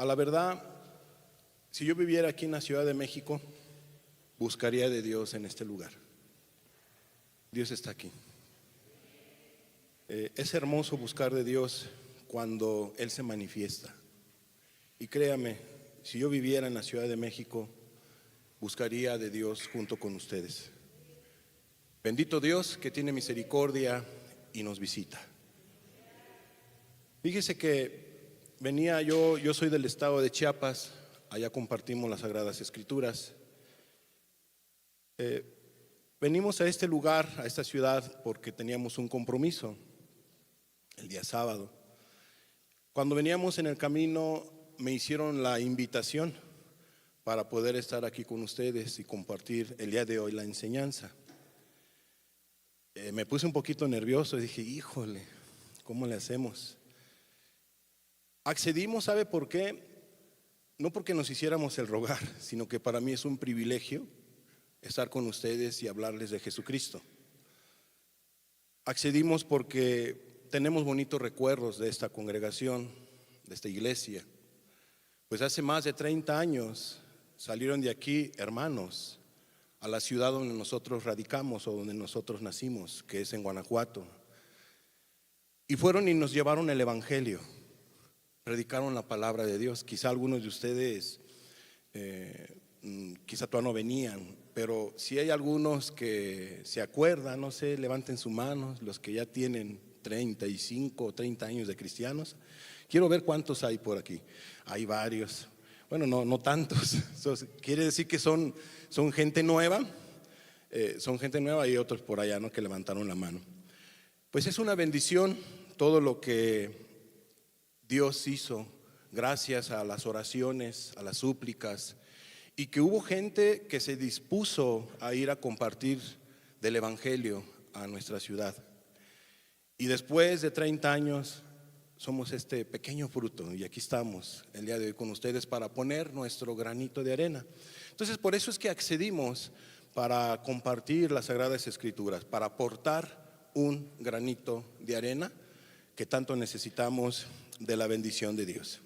A la verdad, si yo viviera aquí en la Ciudad de México, buscaría de Dios en este lugar. Dios está aquí. Es hermoso buscar de Dios cuando Él se manifiesta. Y créame, si yo viviera en la Ciudad de México, buscaría de Dios junto con ustedes. Bendito Dios que tiene misericordia y nos visita. Fíjese que yo soy del estado de Chiapas, allá compartimos las Sagradas Escrituras. Venimos a este lugar, a esta ciudad, porque teníamos un compromiso el día sábado. Cuando veníamos en el camino, me hicieron la invitación para poder estar aquí con ustedes y compartir el día de hoy la enseñanza. Me puse un poquito nervioso y dije, híjole, ¿cómo le hacemos? Accedimos, ¿sabe por qué? No porque nos hiciéramos el rogar, sino que para mí es un privilegio estar con ustedes y hablarles de Jesucristo. Accedimos porque tenemos bonitos recuerdos de esta congregación, de esta iglesia. Pues hace más de 30 años salieron de aquí hermanos a la ciudad donde nosotros radicamos o donde nosotros nacimos, que es en Guanajuato. Y fueron y nos llevaron el evangelio, predicaron la palabra de Dios. Quizá algunos de ustedes quizá todavía no venían, pero si hay algunos que se acuerdan, no sé, levanten su mano, los que ya tienen 35 o 30 años de cristianos. Quiero ver cuántos hay por aquí. Hay varios. Bueno, no tantos. Quiere decir que son gente nueva. Son gente nueva y otros por allá, ¿no?, que levantaron la mano. Pues es una bendición todo lo que Dios hizo gracias a las oraciones, a las súplicas, y que hubo gente que se dispuso a ir a compartir del evangelio a nuestra ciudad. Y después de 30 años somos este pequeño fruto y aquí estamos el día de hoy con ustedes para poner nuestro granito de arena. Entonces por eso es que accedimos para compartir las Sagradas Escrituras, para aportar un granito de arena que tanto necesitamos de la bendición de Dios.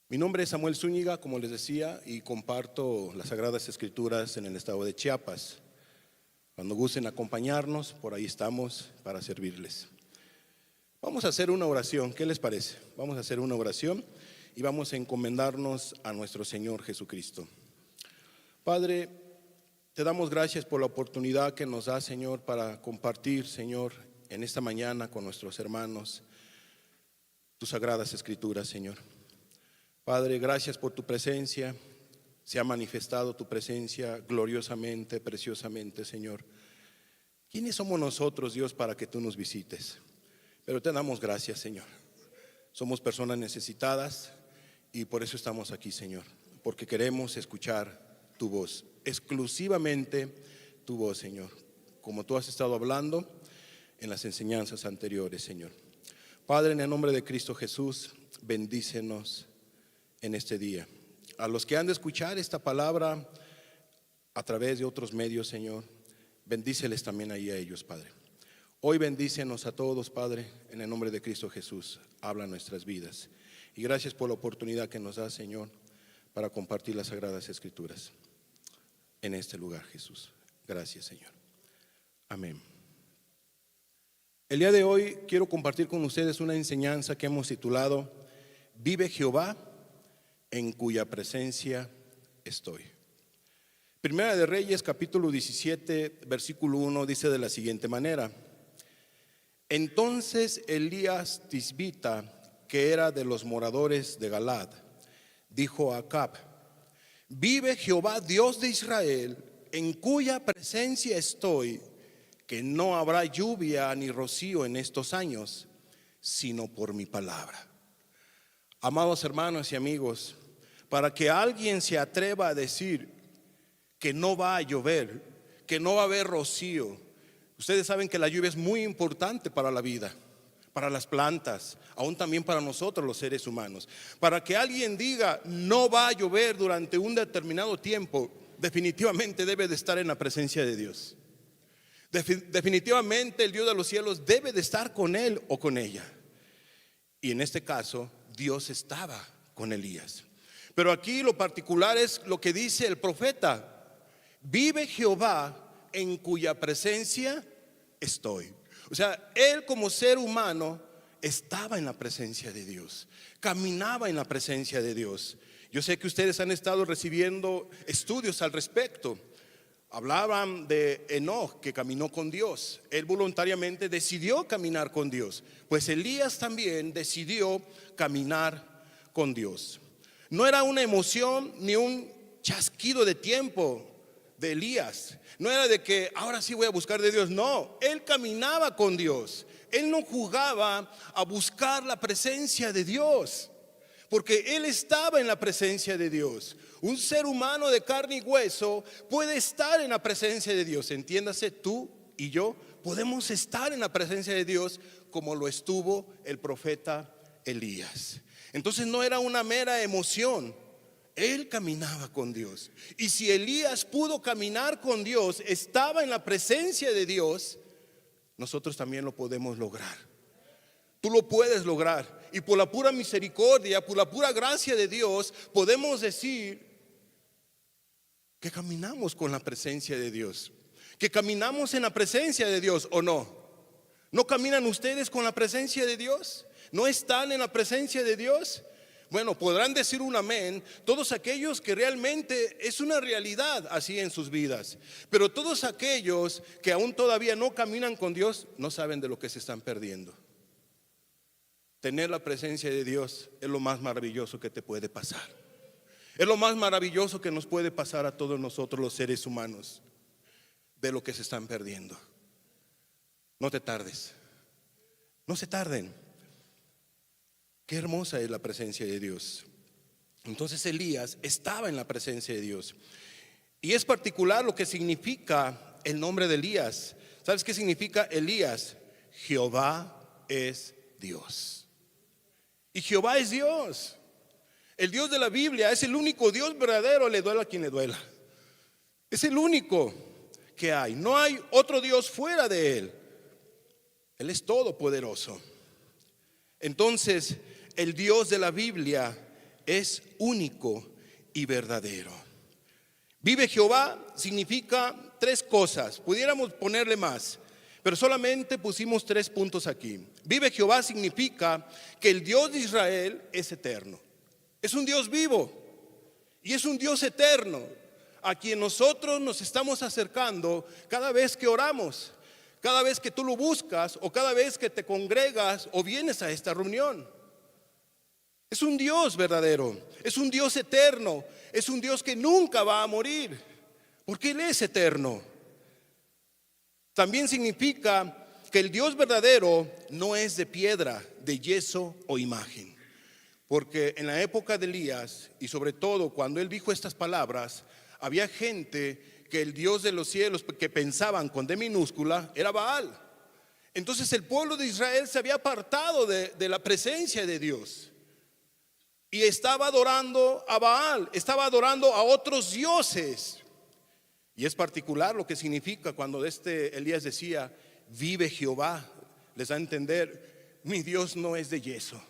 Mi nombre es Samuel Zúñiga, como les decía, y comparto las Sagradas Escrituras en el estado de Chiapas. Cuando gusten acompañarnos, por ahí estamos para servirles. Vamos a hacer una oración, ¿qué les parece? Vamos a hacer una oración y vamos a encomendarnos a nuestro Señor Jesucristo. Padre, te damos gracias por la oportunidad que nos da, Señor, para compartir, Señor, en esta mañana con nuestros hermanos tus Sagradas Escrituras, Señor. Padre, gracias por tu presencia. Se ha manifestado tu presencia gloriosamente, preciosamente, Señor. ¿Quiénes somos nosotros, Dios, para que tú nos visites? Pero te damos gracias, Señor. Somos personas necesitadas y por eso estamos aquí, Señor, porque queremos escuchar tu voz, exclusivamente tu voz, Señor, como tú has estado hablando en las enseñanzas anteriores, Señor. Padre, en el nombre de Cristo Jesús, bendícenos en este día. A los que han de escuchar esta palabra a través de otros medios, Señor, bendíceles también ahí a ellos, Padre. Hoy bendícenos a todos, Padre, en el nombre de Cristo Jesús. Habla nuestras vidas. Y gracias por la oportunidad que nos da, Señor, para compartir las Sagradas Escrituras en este lugar, Jesús. Gracias, Señor. Amén. El día de hoy quiero compartir con ustedes una enseñanza que hemos titulado Vive Jehová, en cuya presencia estoy. Primera de Reyes, capítulo 17, versículo 1, dice de la siguiente manera: Entonces Elías Tisbita, que era de los moradores de Galad, dijo a Acab: Vive Jehová, Dios de Israel, en cuya presencia estoy, que no habrá lluvia ni rocío en estos años, sino por mi palabra. Amados hermanos y amigos, para que alguien se atreva a decir que no va a llover, que no va a haber rocío, ustedes saben que la lluvia es muy importante para la vida, para las plantas, aún también para nosotros los seres humanos. Para que alguien diga no va a llover durante un determinado tiempo, definitivamente debe de estar en la presencia de Dios. Definitivamente el Dios de los cielos debe de estar con él o con ella. Y en este caso Dios estaba con Elías. Pero aquí lo particular es lo que dice el profeta: vive Jehová en cuya presencia estoy. O sea, él como ser humano estaba en la presencia de Dios, caminaba en la presencia de Dios. Yo sé que ustedes han estado recibiendo estudios al respecto. Hablaban de Enoc, que caminó con Dios. Él voluntariamente decidió caminar con Dios. Pues Elías también decidió caminar con Dios. No era una emoción ni un chasquido de tiempo de Elías. No era de que ahora sí voy a buscar de Dios. No, él caminaba con Dios. Él no jugaba a buscar la presencia de Dios, porque él estaba en la presencia de Dios. Un ser humano de carne y hueso puede estar en la presencia de Dios. Entiéndase, tú y yo podemos estar en la presencia de Dios como lo estuvo el profeta Elías. Entonces no era una mera emoción. Él caminaba con Dios. Y si Elías pudo caminar con Dios, estaba en la presencia de Dios, nosotros también lo podemos lograr. Tú lo puedes lograr. Y por la pura misericordia, por la pura gracia de Dios, podemos decir que caminamos con la presencia de Dios, que caminamos en la presencia de Dios, ¿o no? ¿No caminan ustedes con la presencia de Dios? ¿No están en la presencia de Dios? Bueno, podrán decir un amén todos aquellos que realmente es una realidad así en sus vidas. Pero todos aquellos que aún todavía no caminan con Dios no saben de lo que se están perdiendo. Tener la presencia de Dios es lo más maravilloso que te puede pasar. Es lo más maravilloso que nos puede pasar a todos nosotros los seres humanos, de lo que se están perdiendo. No te tardes, no se tarden. Qué hermosa es la presencia de Dios. Entonces Elías estaba en la presencia de Dios. Y es particular lo que significa el nombre de Elías. ¿Sabes qué significa Elías? Jehová es Dios. Y Jehová es Dios. El Dios de la Biblia es el único Dios verdadero, le duela a quien le duela. Es el único que hay. No hay otro Dios fuera de Él. Él es todopoderoso. Entonces, el Dios de la Biblia es único y verdadero. Vive Jehová significa tres cosas. Pudiéramos ponerle más, pero solamente pusimos 3 puntos aquí. Vive Jehová significa que el Dios de Israel es eterno. Es un Dios vivo y es un Dios eterno a quien nosotros nos estamos acercando cada vez que oramos, cada vez que tú lo buscas o cada vez que te congregas o vienes a esta reunión. Es un Dios verdadero, es un Dios eterno, es un Dios que nunca va a morir, porque Él es eterno. También significa que el Dios verdadero no es de piedra, de yeso o imagen. Porque en la época de Elías, y sobre todo cuando él dijo estas palabras, había gente que el Dios de los cielos, que pensaban con D minúscula, era Baal. Entonces el pueblo de Israel se había apartado de la presencia de Dios y estaba adorando a Baal, estaba adorando a otros dioses. Y es particular lo que significa cuando Elías decía, vive Jehová. Les da a entender, mi Dios no es de yeso.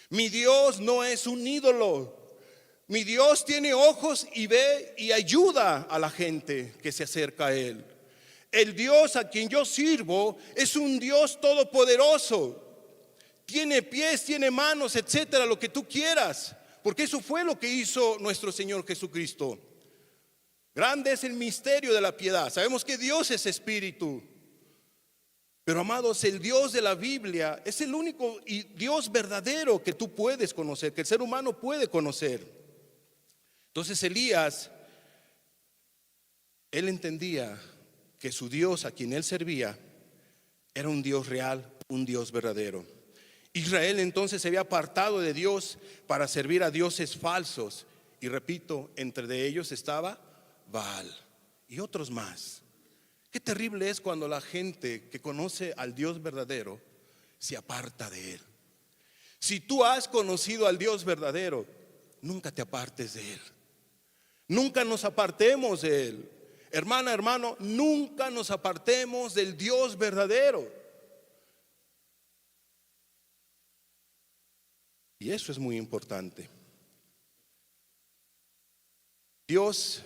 Mi Dios no es un ídolo. Mi Dios tiene ojos y ve y ayuda a la gente que se acerca a Él. El Dios a quien yo sirvo es un Dios todopoderoso. Tiene pies, tiene manos, etcétera, lo que tú quieras. Porque eso fue lo que hizo nuestro Señor Jesucristo. Grande es el misterio de la piedad. Sabemos que Dios es espíritu. Pero amados, el Dios de la Biblia es el único Dios verdadero que tú puedes conocer, que el ser humano puede conocer. Entonces Elías, él entendía que su Dios a quien él servía era un Dios real, un Dios verdadero. Israel entonces se había apartado de Dios para servir a dioses falsos. Y repito, entre de ellos estaba Baal y otros más. Qué terrible es cuando la gente que conoce al Dios verdadero se aparta de Él. Si tú has conocido al Dios verdadero, nunca te apartes de Él. Nunca nos apartemos de Él. Hermana, hermano, nunca nos apartemos del Dios verdadero. Y eso es muy importante. Dios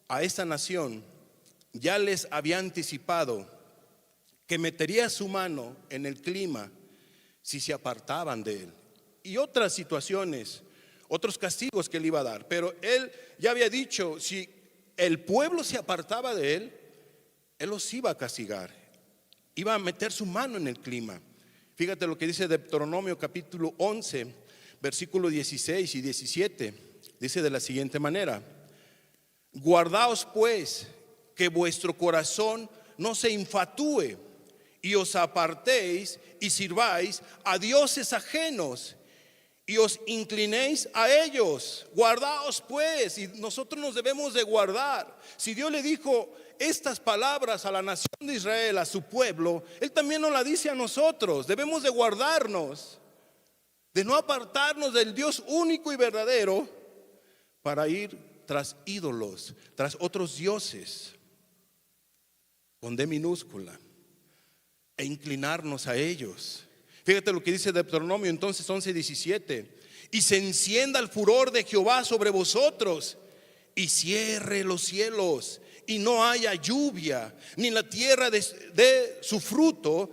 a esta nación ya les había anticipado que metería su mano en el clima si se apartaban de él, y otras situaciones, otros castigos que él iba a dar. Pero él ya había dicho, si el pueblo se apartaba de él, él los iba a castigar, iba a meter su mano en el clima. Fíjate lo que dice Deuteronomio capítulo 11, versículos 16 y 17. Dice de la siguiente manera: guardaos pues que vuestro corazón no se infatúe y os apartéis y sirváis a dioses ajenos y os inclinéis a ellos. Guardaos pues, y nosotros nos debemos de guardar. Si Dios le dijo estas palabras a la nación de Israel, a su pueblo, Él también nos la dice a nosotros. Debemos de guardarnos, de no apartarnos del Dios único y verdadero para ir tras ídolos, tras otros dioses con D minúscula, e inclinarnos a ellos. Fíjate lo que dice Deuteronomio entonces 11:17: y se encienda el furor de Jehová sobre vosotros, y cierre los cielos, y no haya lluvia, ni la tierra dé su fruto,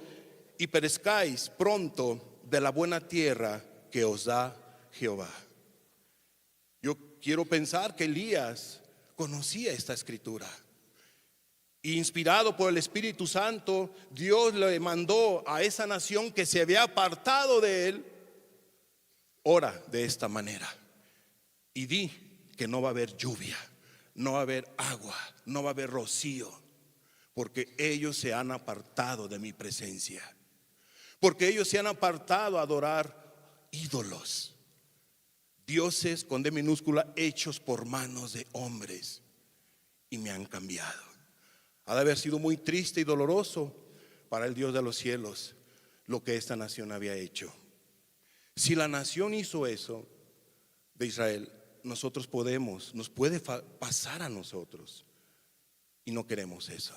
y perezcáis pronto de la buena tierra que os da Jehová. Yo quiero pensar que Elías conocía esta escritura. Inspirado por el Espíritu Santo, Dios le mandó a esa nación que se había apartado de él: ora de esta manera y di que no va a haber lluvia, no va a haber agua, no va a haber rocío, porque ellos se han apartado de mi presencia, porque ellos se han apartado a adorar ídolos, dioses con D minúscula, hechos por manos de hombres, y me han cambiado. Ha de haber sido muy triste y doloroso para el Dios de los cielos lo que esta nación había hecho. Si la nación hizo eso de Israel, nosotros nos puede pasar a nosotros, y no queremos eso.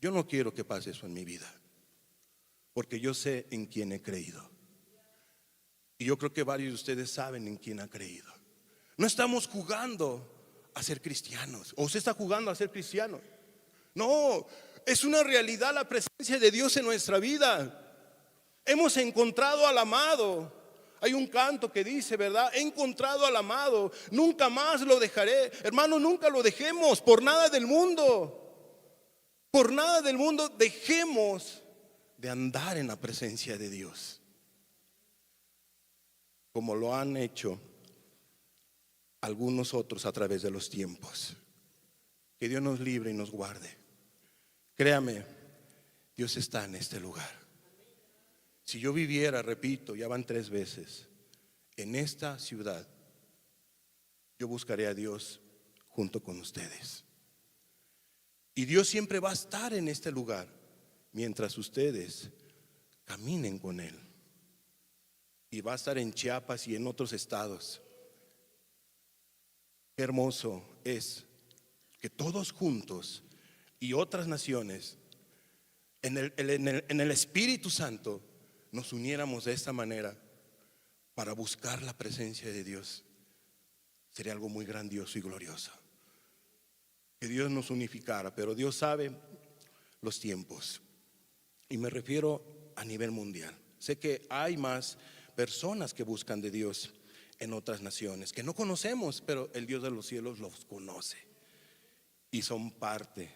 Yo no quiero que pase eso en mi vida, porque yo sé en quién he creído, y yo creo que varios de ustedes saben en quién ha creído. No estamos jugando a ser cristianos, o usted está jugando a ser cristiano. No, es una realidad la presencia de Dios en nuestra vida. Hemos encontrado al amado. Hay un canto que dice, ¿verdad? He encontrado al amado, nunca más lo dejaré. Hermano, nunca lo dejemos por nada del mundo. Por nada del mundo dejemos de andar en la presencia de Dios, como lo han hecho algunos otros a través de los tiempos. Que Dios nos libre y nos guarde. Créame, Dios está en este lugar. Si yo viviera, repito, ya van 3 veces, en esta ciudad, yo buscaré a Dios junto con ustedes. Y Dios siempre va a estar en este lugar mientras ustedes caminen con Él. Y va a estar en Chiapas y en otros estados. Qué hermoso es que todos juntos y otras naciones en el Espíritu Santo nos uniéramos de esta manera para buscar la presencia de Dios. Sería algo muy grandioso y glorioso que Dios nos unificara, pero Dios sabe los tiempos, y me refiero a nivel mundial. Sé que hay más personas que buscan de Dios en otras naciones que no conocemos, pero el Dios de los cielos los conoce y son parte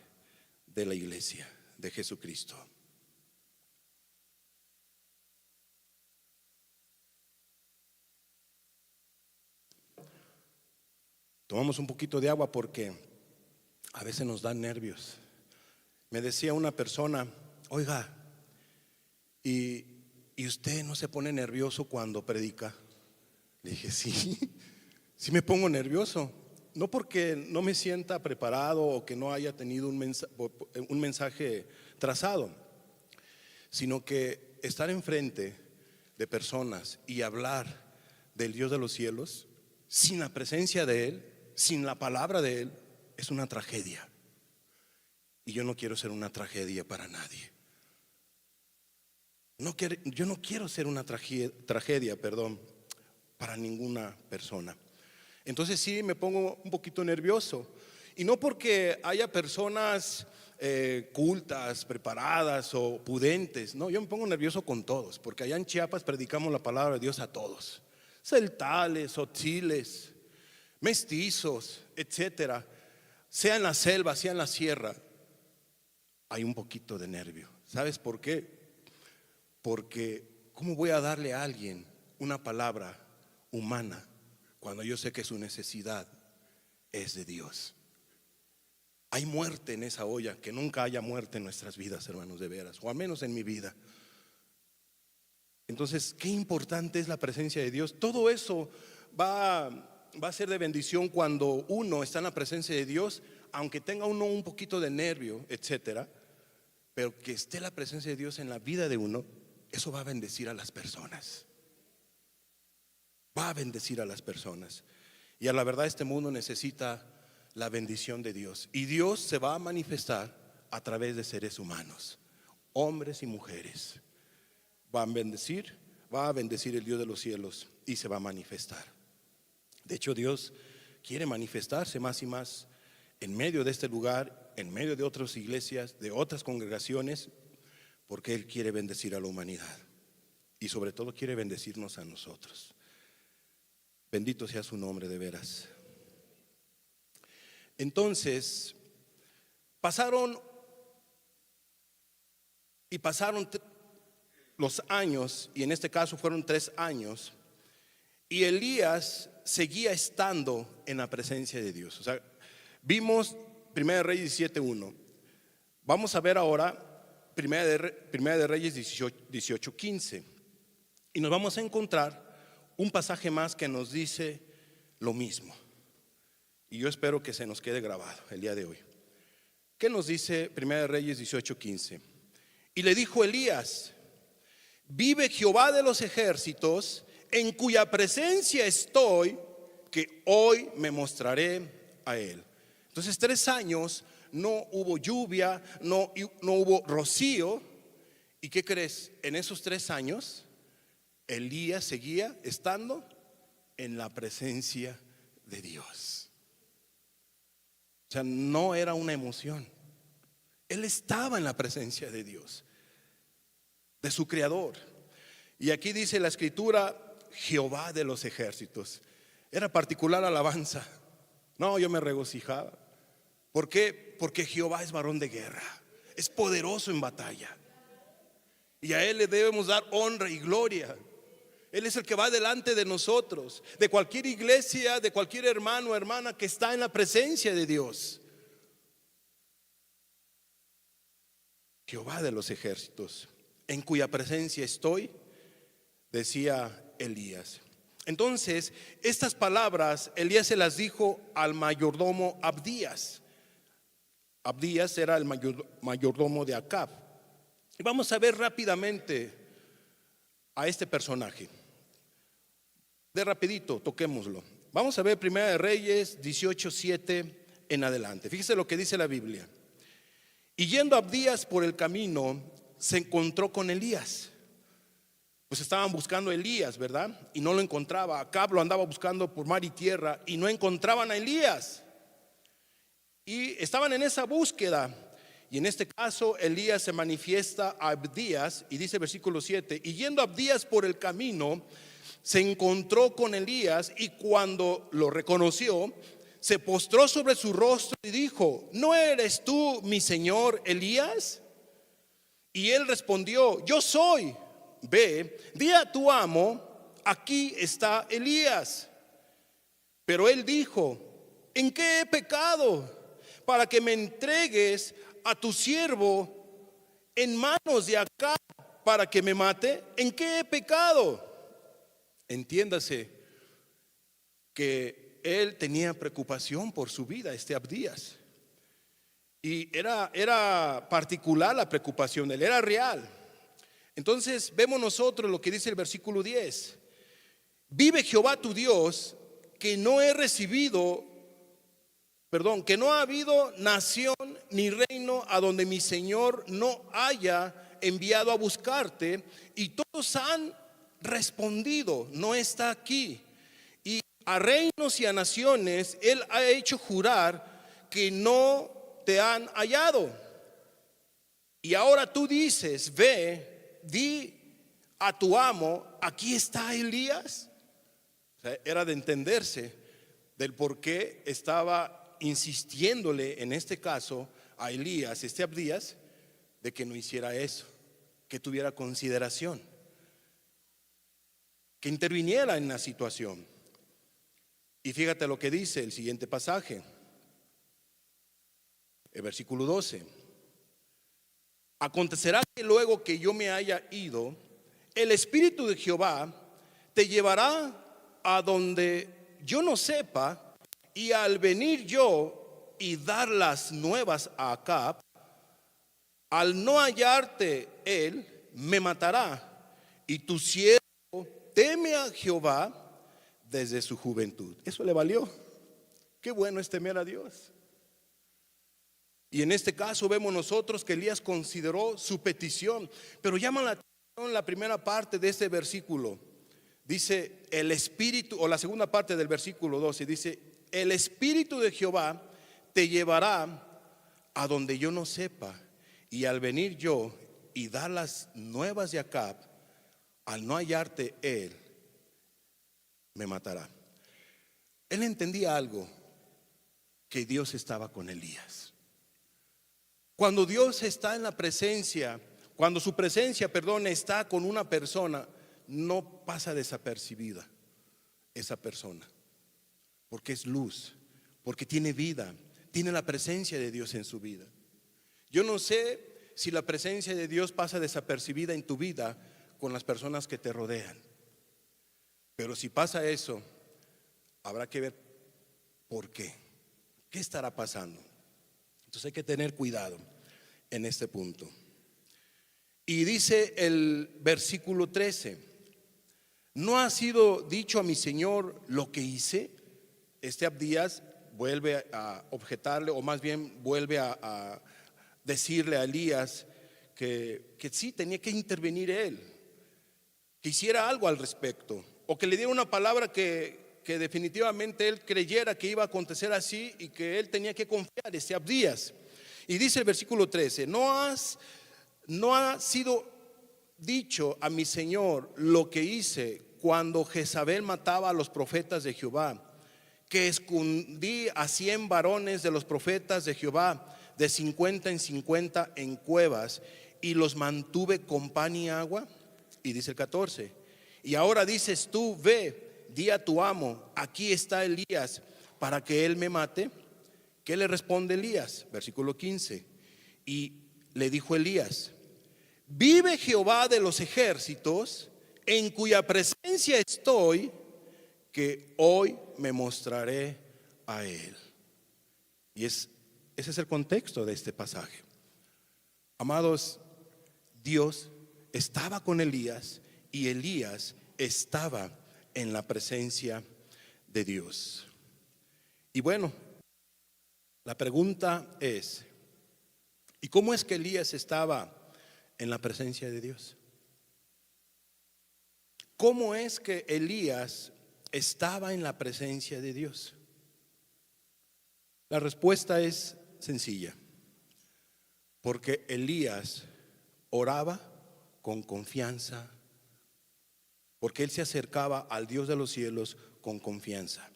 de la iglesia de Jesucristo. Tomamos un poquito de agua porque a veces nos dan nervios. Me decía una persona: oiga, ¿y usted no se pone nervioso cuando predica? Le dije: sí, sí me pongo nervioso. No porque no me sienta preparado o que no haya tenido un mensaje trazado, sino que estar enfrente de personas y hablar del Dios de los cielos sin la presencia de Él, sin la palabra de Él, es una tragedia. Y yo no quiero ser una tragedia para nadie. Yo no quiero ser una tragedia, para ninguna persona. Entonces sí me pongo un poquito nervioso. Y no porque haya personas cultas, preparadas o pudentes. No, yo me pongo nervioso con todos, porque allá en Chiapas predicamos la palabra de Dios a todos. Celtales, otziles, mestizos, etcétera. Sea en la selva, sea en la sierra, hay un poquito de nervio. ¿Sabes por qué? Porque ¿cómo voy a darle a alguien una palabra humana cuando yo sé que su necesidad es de Dios? Hay muerte en esa olla, que nunca haya muerte en nuestras vidas, hermanos, de veras, o al menos en mi vida. Entonces, qué importante es la presencia de Dios. Todo eso va a ser de bendición cuando uno está en la presencia de Dios, aunque tenga uno un poquito de nervio, etcétera, pero que esté la presencia de Dios en la vida de uno, eso va a bendecir a las personas. Va a bendecir a las personas. Y a la verdad este mundo necesita la bendición de Dios. Y Dios se va a manifestar a través de seres humanos, hombres y mujeres. Va a bendecir el Dios de los cielos y se va a manifestar. De hecho, Dios quiere manifestarse más y más en medio de este lugar, en medio de otras iglesias, de otras congregaciones, porque Él quiere bendecir a la humanidad y sobre todo quiere bendecirnos a nosotros. Bendito sea su nombre, de veras. Entonces, pasaron los años, y en este caso fueron 3 años, y Elías seguía estando en la presencia de Dios. O sea, vimos 1 Reyes 17:1. Vamos a ver ahora 1 Reyes 18:15. Y nos vamos a encontrar un pasaje más que nos dice lo mismo. Y yo espero que se nos quede grabado el día de hoy. ¿Qué nos dice 1 Reyes 18:15? Y le dijo Elías: vive Jehová de los ejércitos, en cuya presencia estoy, que hoy me mostraré a él. Entonces 3 años no hubo lluvia, no hubo rocío. ¿Y qué crees? En esos 3 años Elías seguía estando en la presencia de Dios. O sea, no era una emoción. Él estaba en la presencia de Dios, de su creador. Y aquí dice la escritura: Jehová de los ejércitos. Era particular alabanza. No, yo me regocijaba. ¿Por qué? Porque Jehová es varón de guerra, es poderoso en batalla, y a Él le debemos dar honra y gloria. Él es el que va delante de nosotros, de cualquier iglesia, de cualquier hermano o hermana que está en la presencia de Dios. Jehová de los ejércitos, en cuya presencia estoy, decía Elías. Entonces, estas palabras Elías se las dijo al mayordomo Abdías. Abdías era el mayordomo de Acab. Y vamos a ver rápidamente a este personaje. De rapidito, toquémoslo. Vamos a ver 1 Reyes 18:7 en adelante. Fíjese lo que dice la Biblia. Y yendo Abdías por el camino, se encontró con Elías. Pues estaban buscando a Elías, ¿verdad? Y no lo encontraba. Acab lo andaba buscando por mar y tierra y no encontraban a Elías. Y estaban en esa búsqueda. Y en este caso Elías se manifiesta a Abdías y dice versículo 7: y yendo Abdías por el camino, se encontró con Elías, y cuando lo reconoció, se postró sobre su rostro y dijo: ¿no eres tú mi señor Elías? Y él respondió: yo soy. Ve, di a tu amo: aquí está Elías. Pero él dijo: ¿en qué he pecado para que me entregues a tu siervo en manos de Acab para que me mate? ¿En qué he pecado? Entiéndase que él tenía preocupación por su vida, Abdías. Y era particular la preocupación de él, era real. Entonces vemos nosotros lo que dice el versículo 10: vive Jehová tu Dios, que no ha habido nación ni reino a donde mi Señor no haya enviado a buscarte, y todos han respondido: no está aquí. Y a reinos y a naciones Él ha hecho jurar que no te han hallado. Y ahora tú dices, ve, di a tu amo, aquí está Elías. O sea, era de entenderse del por qué estaba insistiéndole en este caso a Elías, Abdías, de que no hiciera eso, que tuviera consideración, que interviniera en la situación. Y fíjate lo que dice el siguiente pasaje, el versículo 12. Acontecerá que luego que yo me haya ido, el Espíritu de Jehová te llevará a donde yo no sepa, y al venir yo y dar las nuevas a Acab, al no hallarte él, me matará, y tu siervo teme a Jehová desde su juventud. Eso le valió. Qué bueno es temer a Dios. Y en este caso vemos nosotros que Elías consideró su petición, pero llama la atención la primera parte de este versículo. Dice el Espíritu, o la segunda parte del versículo 12, dice: el Espíritu de Jehová te llevará a donde yo no sepa, y al venir yo y dar las nuevas de Acab, al no hallarte él, me matará. Él entendía algo, que Dios estaba con Elías. Cuando Dios está en la presencia, cuando su presencia, está con una persona, no pasa desapercibida esa persona, porque es luz, porque tiene vida, tiene la presencia de Dios en su vida. Yo no sé si la presencia de Dios pasa desapercibida en tu vida con las personas que te rodean, pero si pasa eso, habrá que ver por qué estará pasando. Entonces hay que tener cuidado en este punto. Y dice el versículo 13: ¿no ha sido dicho a mi Señor lo que hice? Abdías vuelve a objetarle, o más bien vuelve a decirle a Elías que sí tenía que intervenir él, que hiciera algo al respecto, o que le diera una palabra que definitivamente él creyera que iba a acontecer así, y que él tenía que confiar, Abdías. Y dice el versículo 13: no ha sido dicho a mi Señor lo que hice cuando Jezabel mataba a los profetas de Jehová, que escondí a 100 varones de los profetas de Jehová, de 50 en 50 en cuevas, y los mantuve con pan y agua. Y dice el 14: y ahora dices tú, ve, di a tu amo, aquí está Elías, para que él me mate. ¿Qué le responde Elías? Versículo 15: y le dijo Elías: vive Jehová de los ejércitos, en cuya presencia estoy, que hoy me mostraré a él. Y ese es el contexto de este pasaje. Amados, Dios estaba con Elías, y Elías estaba en la presencia de Dios. Y bueno, la pregunta es: ¿y cómo es que Elías estaba en la presencia de Dios? ¿Cómo es que Elías estaba en la presencia de Dios? La respuesta es sencilla: porque Elías oraba con confianza, porque él se acercaba al Dios de los cielos con confianza,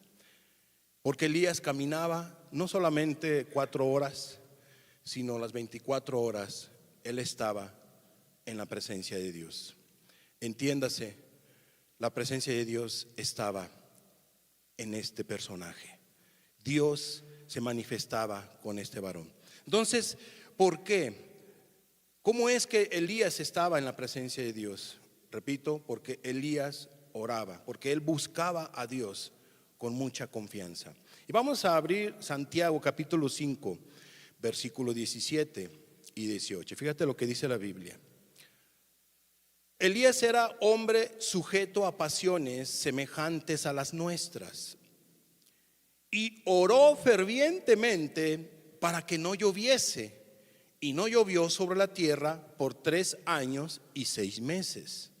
porque Elías caminaba no solamente 4 horas, sino las 24 horas él estaba en la presencia de Dios. Entiéndase, la presencia de Dios estaba en este personaje. Dios se manifestaba con este varón. Entonces, ¿por qué? ¿Cómo es que Elías estaba en la presencia de Dios? Repito, porque Elías oraba, porque él buscaba a Dios con mucha confianza. Y vamos a abrir Santiago capítulo 5, versículo 17 y 18. Fíjate lo que dice la Biblia. Elías era hombre sujeto a pasiones semejantes a las nuestras, y oró fervientemente para que no lloviese, y no llovió sobre la tierra por 3 años y 6 meses.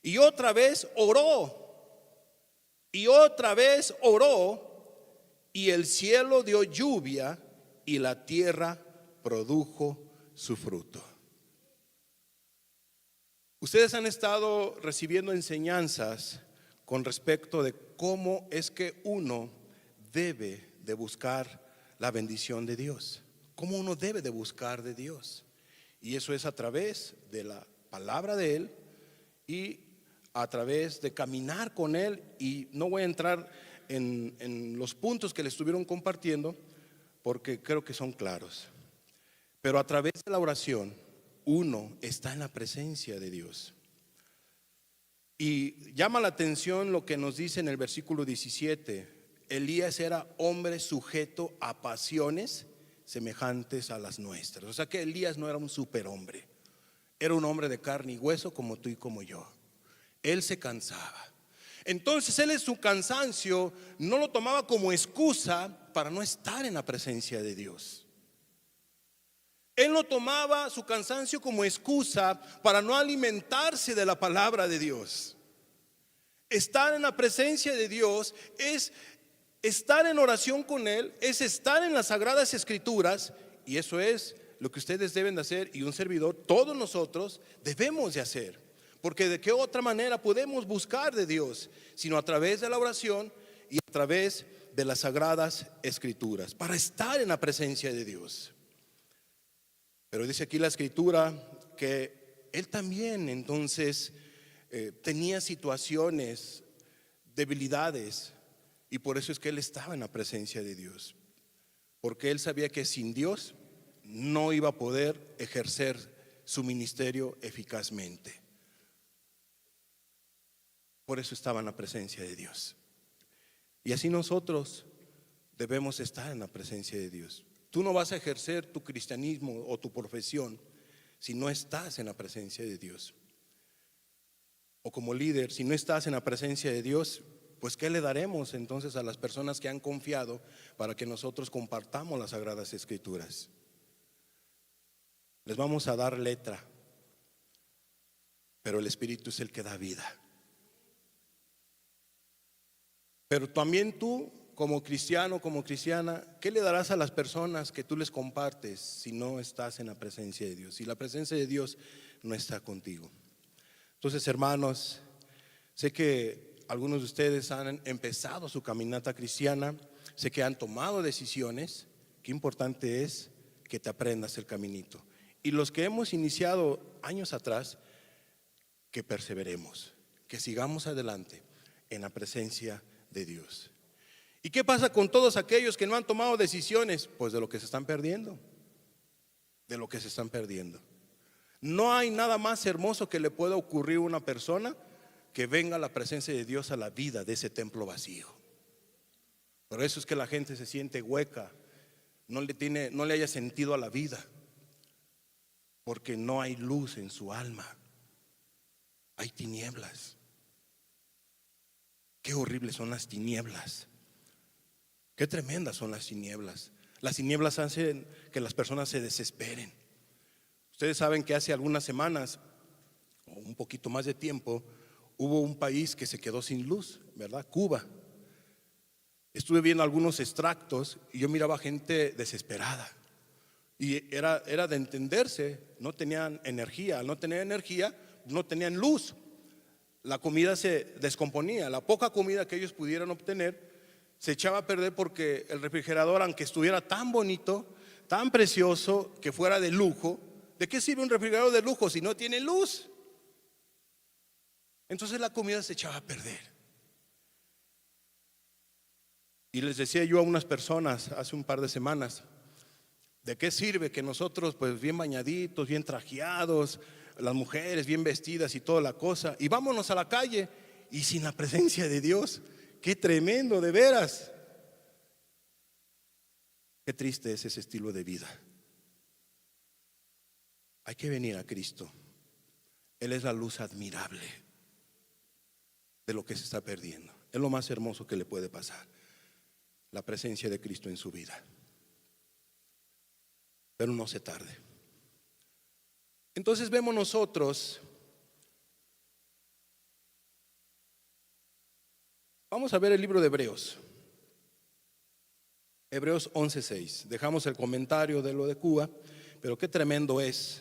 Y otra vez oró, Y otra vez oró, y el cielo dio lluvia, y la tierra produjo su fruto. Ustedes han estado recibiendo enseñanzas con respecto de cómo es que uno debe de buscar la bendición de Dios, cómo uno debe de buscar de Dios. Y eso es a través de la palabra de Él y a través de caminar con Él. Y no voy a entrar en los puntos que le estuvieron compartiendo porque creo que son claros. Pero a través de la oración uno está en la presencia de Dios. Y llama la atención lo que nos dice en el versículo 17. Elías era hombre sujeto a pasiones semejantes a las nuestras. O sea que Elías no era un superhombre, era un hombre de carne y hueso como tú y como yo. Él se cansaba. Entonces él en su cansancio no lo tomaba como excusa para no estar en la presencia de Dios. Él no tomaba su cansancio como excusa para no alimentarse de la palabra de Dios. Estar en la presencia de Dios es estar en oración con Él, es estar en las Sagradas Escrituras, y eso es lo que ustedes deben de hacer, y un servidor, todos nosotros debemos de hacer. Porque de qué otra manera podemos buscar de Dios, sino a través de la oración y a través de las Sagradas Escrituras, para estar en la presencia de Dios. Pero dice aquí la Escritura que él también entonces tenía situaciones, debilidades, y por eso es que él estaba en la presencia de Dios, porque él sabía que sin Dios no iba a poder ejercer su ministerio eficazmente. Por eso estaba en la presencia de Dios. Y así nosotros debemos estar en la presencia de Dios. Tú no vas a ejercer tu cristianismo o tu profesión si no estás en la presencia de Dios. O como líder, si no estás en la presencia de Dios, pues ¿qué le daremos entonces a las personas que han confiado para que nosotros compartamos las Sagradas Escrituras? Les vamos a dar letra, pero el Espíritu es el que da vida. Pero también tú, como cristiano, como cristiana, ¿qué le darás a las personas que tú les compartes si no estás en la presencia de Dios? Si la presencia de Dios no está contigo. Entonces, hermanos, sé que algunos de ustedes han empezado su caminata cristiana, sé que han tomado decisiones. Qué importante es que te aprendas el caminito. Y los que hemos iniciado años atrás, que perseveremos, que sigamos adelante en la presencia de Dios. ¿Y qué pasa con todos aquellos que no han tomado decisiones? Pues de lo que se están perdiendo, de lo que se están perdiendo. No hay nada más hermoso que le pueda ocurrir a una persona que venga la presencia de Dios a la vida de ese templo vacío. Por eso es que la gente se siente hueca, no le haya sentido a la vida, porque no hay luz en su alma, hay tinieblas. Qué horribles son las tinieblas, qué tremendas son las tinieblas. Las tinieblas hacen que las personas se desesperen. Ustedes saben que hace algunas semanas, o un poquito más de tiempo, hubo un país que se quedó sin luz, ¿verdad? Cuba. Estuve viendo algunos extractos y yo miraba gente desesperada. Y era de entenderse, no tenían energía. Al no tener energía, no tenían luz. La comida se descomponía. La poca comida que ellos pudieran obtener se echaba a perder porque el refrigerador, aunque estuviera tan bonito, tan precioso, que fuera de lujo, ¿de qué sirve un refrigerador de lujo si no tiene luz? Entonces la comida se echaba a perder. Y les decía yo a unas personas hace un par de semanas, ¿de qué sirve que nosotros pues bien bañaditos, bien trajeados, las mujeres bien vestidas y toda la cosa, y vámonos a la calle y sin la presencia de Dios? Qué tremendo, de veras. Qué triste es ese estilo de vida. Hay que venir a Cristo. Él es la luz admirable de lo que se está perdiendo. Es lo más hermoso que le puede pasar, la presencia de Cristo en su vida. Pero no se tarde. Entonces vemos nosotros Vamos a ver el libro de Hebreos. Hebreos 11:6. Dejamos el comentario de lo de Cuba, pero qué tremendo es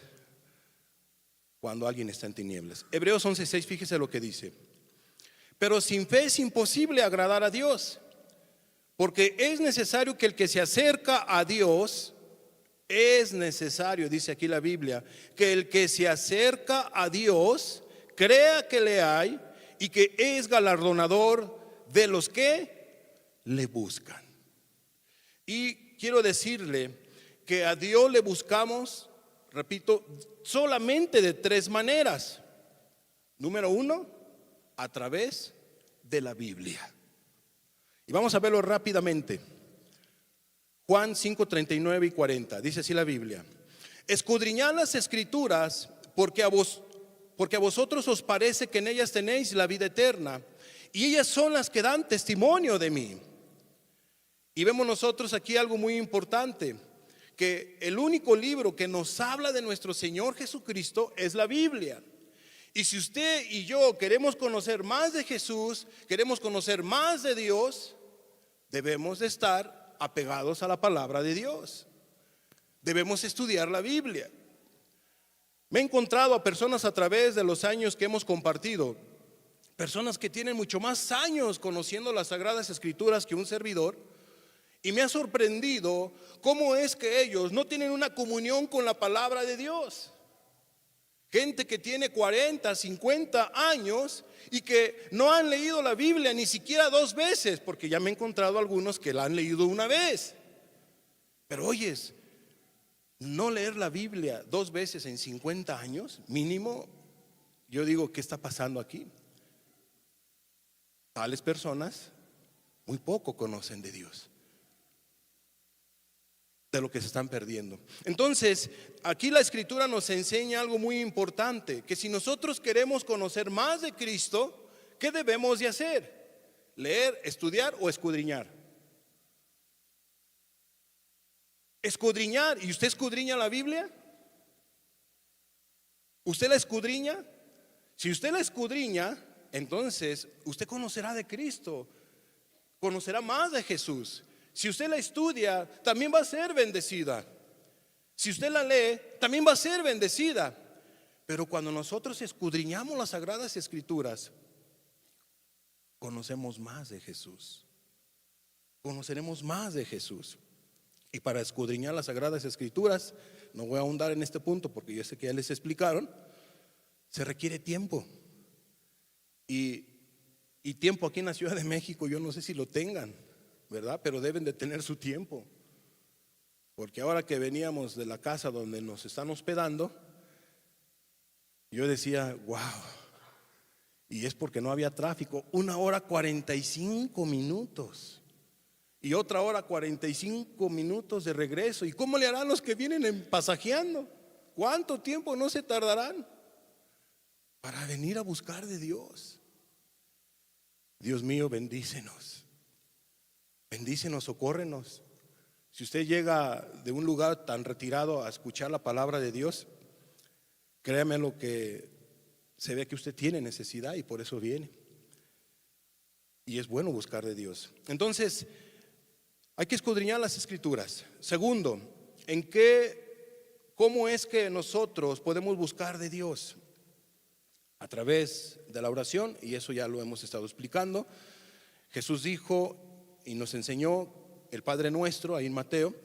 cuando alguien está en tinieblas. Hebreos 11:6, fíjese lo que dice. Pero sin fe es imposible agradar a Dios, porque es necesario que el que se acerca a Dios, es necesario, dice aquí la Biblia, que el que se acerca a Dios crea que le hay y que es galardonador de los que le buscan. Y quiero decirle que a Dios le buscamos, repito, solamente de tres maneras. Número uno, a través de la Biblia. Y vamos a verlo rápidamente. Juan 5:39 y 40, dice así la Biblia: escudriñad las escrituras, porque a vosotros os parece que en ellas tenéis la vida eterna, y ellas son las que dan testimonio de mí. Y vemos nosotros aquí algo muy importante, que el único libro que nos habla de nuestro Señor Jesucristo es la Biblia. Y si usted y yo queremos conocer más de Jesús, queremos conocer más de Dios, debemos de estar apegados a la palabra de Dios. Debemos estudiar la Biblia. Me he encontrado a personas a través de los años que hemos compartido, personas que tienen mucho más años conociendo las Sagradas Escrituras que un servidor, y me ha sorprendido cómo es que ellos no tienen una comunión con la palabra de Dios. Gente que tiene 40, 50 años y que no han leído la Biblia ni siquiera 2 veces, porque ya me he encontrado algunos que la han leído una vez. Pero oyes, no leer la Biblia 2 veces en 50 años, mínimo, yo digo, ¿qué está pasando aquí? Tales personas muy poco conocen de Dios, de lo que se están perdiendo. Entonces, aquí la Escritura nos enseña algo muy importante, que si nosotros queremos conocer más de Cristo, ¿qué debemos de hacer? ¿Leer, estudiar o escudriñar? Escudriñar. ¿Y usted escudriña la Biblia? ¿Usted la escudriña? Si usted la escudriña, entonces usted conocerá de Cristo, conocerá más de Jesús. Si usted la estudia, también va a ser bendecida. Si usted la lee, también va a ser bendecida. Pero cuando nosotros escudriñamos las Sagradas Escrituras, conocemos más de Jesús. Conoceremos más de Jesús. Y para escudriñar las Sagradas Escrituras, no voy a ahondar en este punto porque yo sé que ya les explicaron, se requiere tiempo. Y tiempo aquí en la Ciudad de México, yo no sé si lo tengan, ¿verdad? Pero deben de tener su tiempo. Porque ahora que veníamos de la casa donde nos están hospedando, yo decía, wow. Y es porque no había tráfico. 1 hora 45 minutos. Y otra hora 45 minutos de regreso. ¿Y cómo le harán los que vienen pasajeando? ¿Cuánto tiempo no se tardarán para venir a buscar de Dios? Dios mío, bendícenos. Bendícenos, socórrenos. Si usted llega de un lugar tan retirado a escuchar la palabra de Dios, créame lo que se ve que usted tiene necesidad y por eso viene. Y es bueno buscar de Dios. Entonces, hay que escudriñar las Escrituras. Segundo, ¿cómo es que nosotros podemos buscar de Dios? A través de la oración, y eso ya lo hemos estado explicando. Jesús dijo y nos enseñó el Padre Nuestro ahí en Mateo,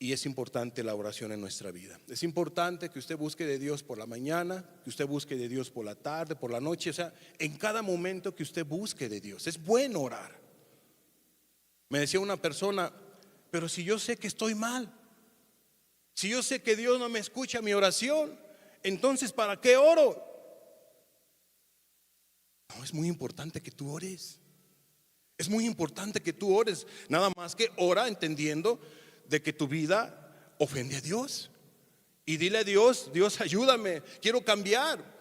y es importante la oración en nuestra vida. Es importante que usted busque de Dios por la mañana, que usted busque de Dios por la tarde, por la noche, o sea, en cada momento que usted busque de Dios. Es bueno orar. Me decía una persona, pero si yo sé que estoy mal, si yo sé que Dios no me escucha mi oración, entonces ¿para qué oro? No, es muy importante que tú ores. Es muy importante que tú ores. Nada más que ora entendiendo de que tu vida ofende a Dios. Y dile a Dios, Dios ayúdame, quiero cambiar.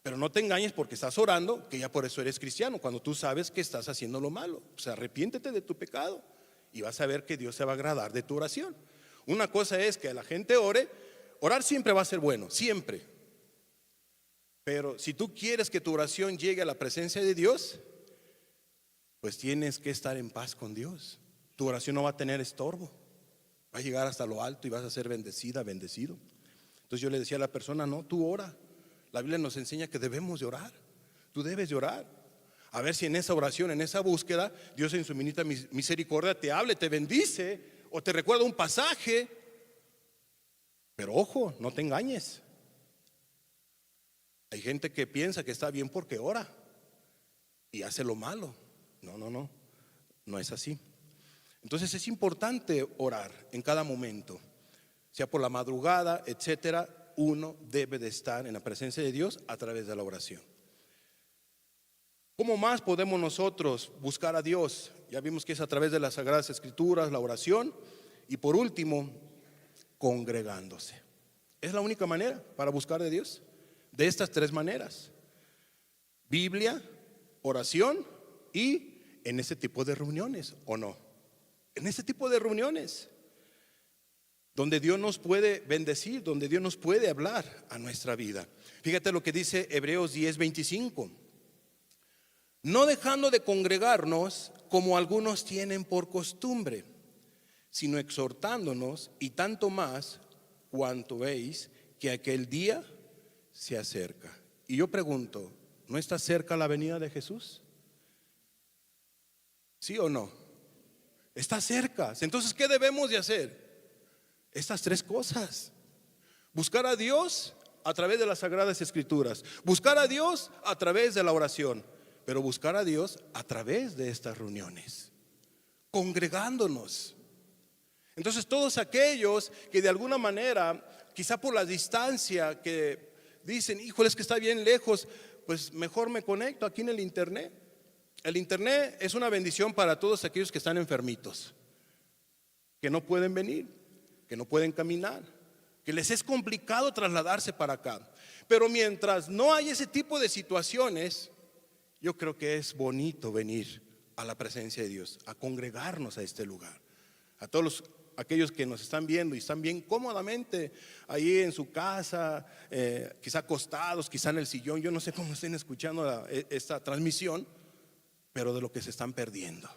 Pero no te engañes porque estás orando, que ya por eso eres cristiano, cuando tú sabes que estás haciendo lo malo. O sea, arrepiéntete de tu pecado y vas a ver que Dios se va a agradar de tu oración. Una cosa es que la gente ore. Orar siempre va a ser bueno, siempre. Pero si tú quieres que tu oración llegue a la presencia de Dios, pues tienes que estar en paz con Dios. Tu oración no va a tener estorbo, va a llegar hasta lo alto y vas a ser bendecida, bendecido. Entonces yo le decía a la persona: no, tú ora. La Biblia nos enseña que debemos de orar. Tú debes de orar. A ver si en esa oración, en esa búsqueda, Dios en su infinita misericordia te hable, te bendice o te recuerda un pasaje. Pero ojo, no te engañes. Hay gente que piensa que está bien porque ora y hace lo malo. No, no es así. Entonces es importante orar en cada momento, sea por la madrugada, etcétera. Uno debe de estar en la presencia de Dios a través de la oración. ¿Cómo más podemos nosotros buscar a Dios? Ya vimos que es a través de las Sagradas Escrituras, la oración, y por último, congregándose. Es la única manera para buscar a Dios. De estas tres maneras: Biblia, oración y en ese tipo de reuniones, ¿o no? En ese tipo de reuniones donde Dios nos puede bendecir, donde Dios nos puede hablar a nuestra vida. Fíjate lo que dice Hebreos 10:25. No dejando de congregarnos como algunos tienen por costumbre, sino exhortándonos, y tanto más cuanto veis que aquel día se acerca. Y yo pregunto, ¿no está cerca la venida de Jesús? ¿Sí o no? Está cerca. Entonces, ¿qué debemos de hacer? Estas tres cosas: buscar a Dios a través de las Sagradas Escrituras, buscar a Dios a través de la oración, pero buscar a Dios a través de estas reuniones, congregándonos. Entonces todos aquellos que de alguna manera, quizá por la distancia, que dicen: híjole, es que está bien lejos, pues mejor me conecto aquí en el internet. El internet es una bendición para todos aquellos que están enfermitos, que no pueden venir, que no pueden caminar, que les es complicado trasladarse para acá. Pero mientras no hay ese tipo de situaciones, yo creo que es bonito venir a la presencia de Dios, a congregarnos a este lugar. A todos aquellos que nos están viendo y están bien cómodamente ahí en su casa, quizá acostados, quizá en el sillón, yo no sé cómo estén escuchando esta transmisión, pero de lo que se están perdiendo.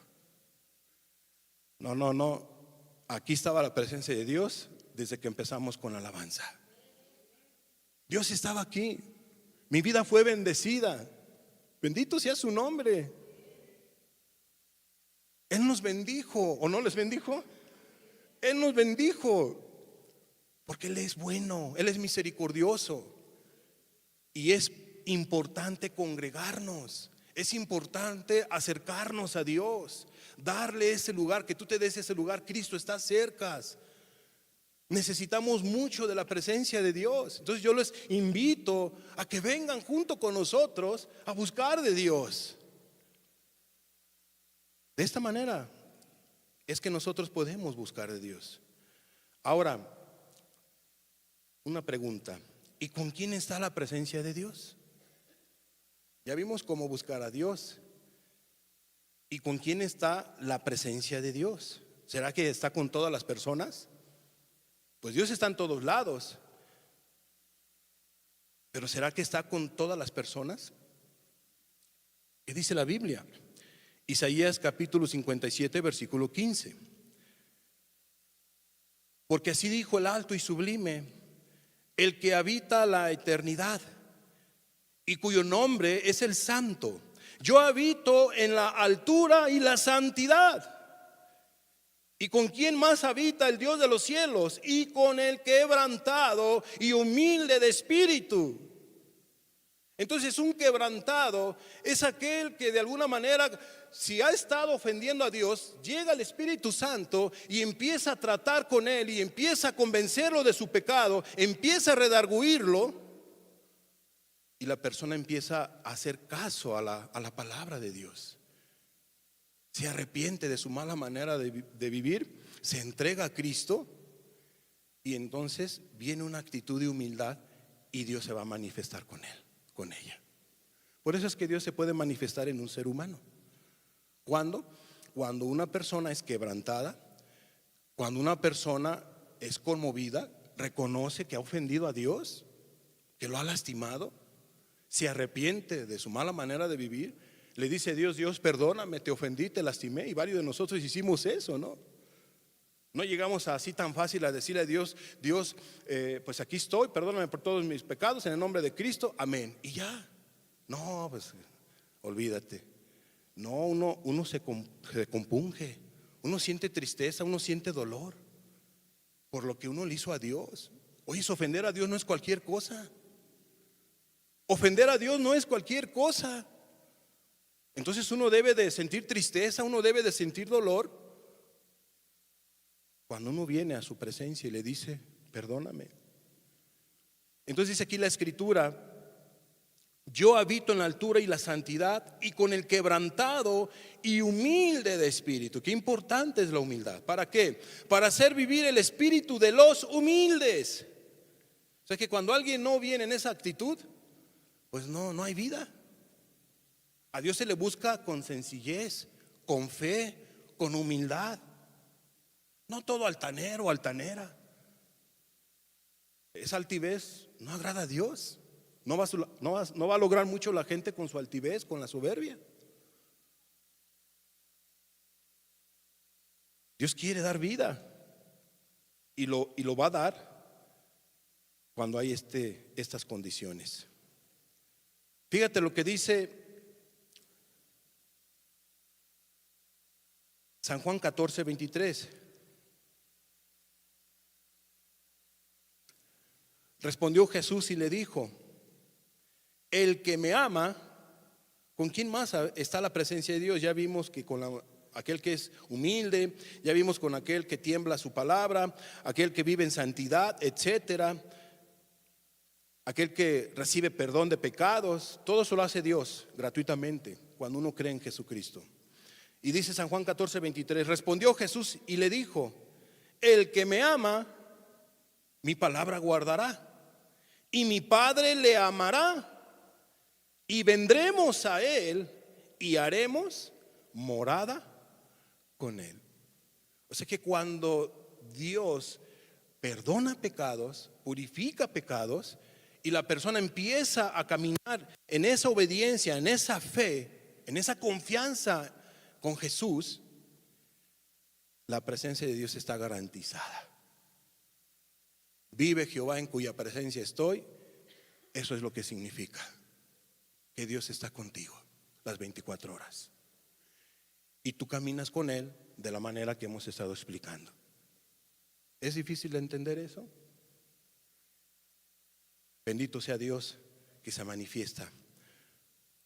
No, aquí estaba la presencia de Dios desde que empezamos con la alabanza. Dios estaba aquí, mi vida fue bendecida, bendito sea su nombre. Él nos bendijo, ¿o no les bendijo? Él nos bendijo porque Él es bueno, Él es misericordioso. Y es importante congregarnos, es importante acercarnos a Dios, darle ese lugar, que tú te des ese lugar. Cristo está cerca. Necesitamos mucho de la presencia de Dios. Entonces yo les invito a que vengan junto con nosotros a buscar de Dios. De esta manera es que nosotros podemos buscar de Dios. Ahora, una pregunta: ¿y con quién está la presencia de Dios? Ya vimos cómo buscar a Dios. ¿Y con quién está la presencia de Dios? ¿Será que está con todas las personas? Pues Dios está en todos lados, pero ¿será que está con todas las personas? ¿Qué dice la Biblia? Isaías capítulo 57, versículo 15. Porque así dijo el alto y sublime, el que habita la eternidad y cuyo nombre es el Santo. Yo habito en la altura y la santidad. ¿Y con quién más habita el Dios de los cielos? Y con el quebrantado y humilde de espíritu. Entonces un quebrantado es aquel que de alguna manera, si ha estado ofendiendo a Dios, llega el Espíritu Santo y empieza a tratar con él y empieza a convencerlo de su pecado, empieza a redarguirlo, y la persona empieza a hacer caso a la palabra de Dios. Se arrepiente de su mala manera de vivir, se entrega a Cristo, y entonces viene una actitud de humildad y Dios se va a manifestar con él, con ella. Por eso es que Dios se puede manifestar en un ser humano. ¿Cuándo? Cuando una persona es quebrantada, cuando una persona es conmovida, reconoce que ha ofendido a Dios, que lo ha lastimado, se arrepiente de su mala manera de vivir, Le dice Dios: Dios, perdóname, te ofendí, te lastimé. Y varios de nosotros hicimos eso, ¿no? No llegamos así tan fácil a decirle a Dios: Dios, pues aquí estoy, perdóname por todos mis pecados, en el nombre de Cristo, amén. Y ya. No, pues olvídate. No, uno se compunge, uno siente tristeza, uno siente dolor por lo que uno le hizo a Dios. Oye, ofender a Dios no es cualquier cosa. Ofender a Dios no es cualquier cosa. Entonces uno debe de sentir tristeza, uno debe de sentir dolor cuando uno viene a su presencia y le dice: perdóname. Entonces dice aquí la escritura: yo habito en la altura y la santidad, y con el quebrantado y humilde de espíritu. Qué importante es la humildad. ¿Para qué? Para hacer vivir el espíritu de los humildes. O sea que cuando alguien no viene en esa actitud, pues no hay vida. A Dios se le busca con sencillez, con fe, con humildad. No todo altanero, altanera. Esa altivez no agrada a Dios. No va a lograr mucho la gente con su altivez, con la soberbia. Dios quiere dar vida y lo va a dar cuando hay estas condiciones. Fíjate lo que dice San Juan 14:23. Respondió Jesús y le dijo: el que me ama, ¿con quién más está la presencia de Dios? Ya vimos que con aquel que es humilde, ya vimos con aquel que tiembla su palabra, aquel que vive en santidad, etcétera, aquel que recibe perdón de pecados. Todo eso lo hace Dios gratuitamente cuando uno cree en Jesucristo. Y dice San Juan 14:23: respondió Jesús y le dijo: el que me ama, mi palabra guardará, y mi Padre le amará, y vendremos a él y haremos morada con él. O sea que cuando Dios perdona pecados, purifica pecados, y la persona empieza a caminar en esa obediencia, en esa fe, en esa confianza con Jesús, la presencia de Dios está garantizada. Vive Jehová en cuya presencia estoy. Eso es lo que significa que Dios está contigo las 24 horas. Y tú caminas con Él de la manera que hemos estado explicando. ¿Es difícil de entender eso? Bendito sea Dios que se manifiesta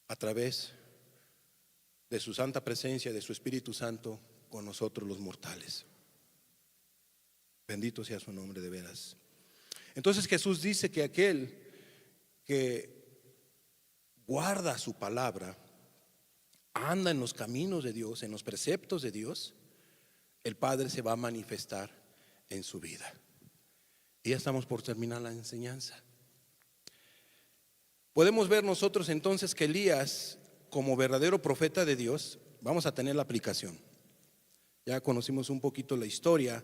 a través de su santa presencia, de su Espíritu Santo con nosotros los mortales. Bendito sea su nombre de veras. Entonces Jesús dice que aquel que guarda su palabra, anda en los caminos de Dios, en los preceptos de Dios, el Padre se va a manifestar en su vida. Y ya estamos por terminar la enseñanza. Podemos ver nosotros entonces que Elías, como verdadero profeta de Dios, vamos a tener la aplicación. Ya conocimos un poquito la historia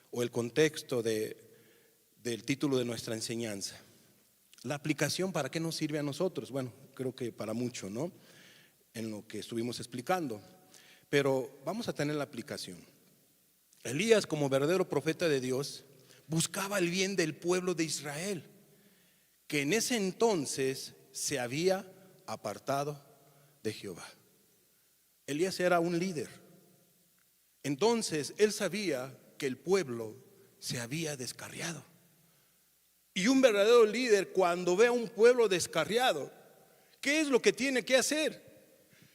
o el contexto del título de nuestra enseñanza. La aplicación, ¿para qué nos sirve a nosotros? Bueno, creo que para mucho, ¿no? En lo que estuvimos explicando. Pero vamos a tener la aplicación. Elías, como verdadero profeta de Dios, buscaba el bien del pueblo de Israel, que en ese entonces se había apartado de Jehová. Elías era un líder. Entonces él sabía que el pueblo se había descarriado. Y un verdadero líder, cuando ve a un pueblo descarriado, ¿qué es lo que tiene que hacer?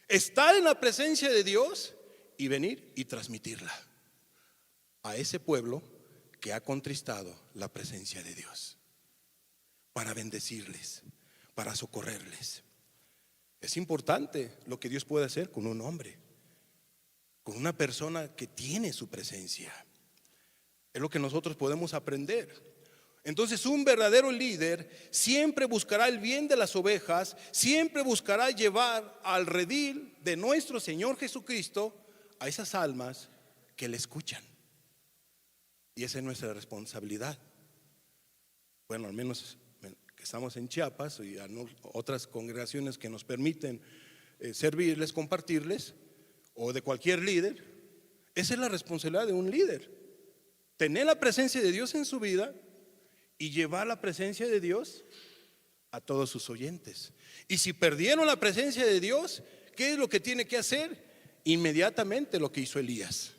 Estar en la presencia de Dios y venir y transmitirla a ese pueblo que ha contristado la presencia de Dios, para bendecirles, para socorrerles. Es importante lo que Dios puede hacer con un hombre, con una persona que tiene su presencia. Es lo que nosotros podemos aprender. Entonces un verdadero líder siempre buscará el bien de las ovejas, siempre buscará llevar al redil de nuestro Señor Jesucristo a esas almas que le escuchan. Y esa es nuestra responsabilidad. Bueno, al menos que estamos en Chiapas y otras congregaciones que nos permiten servirles, compartirles, o de cualquier líder. Esa es la responsabilidad de un líder: tener la presencia de Dios en su vida y llevar la presencia de Dios a todos sus oyentes. Y si perdieron la presencia de Dios, ¿qué es lo que tiene que hacer? Inmediatamente lo que hizo Elías: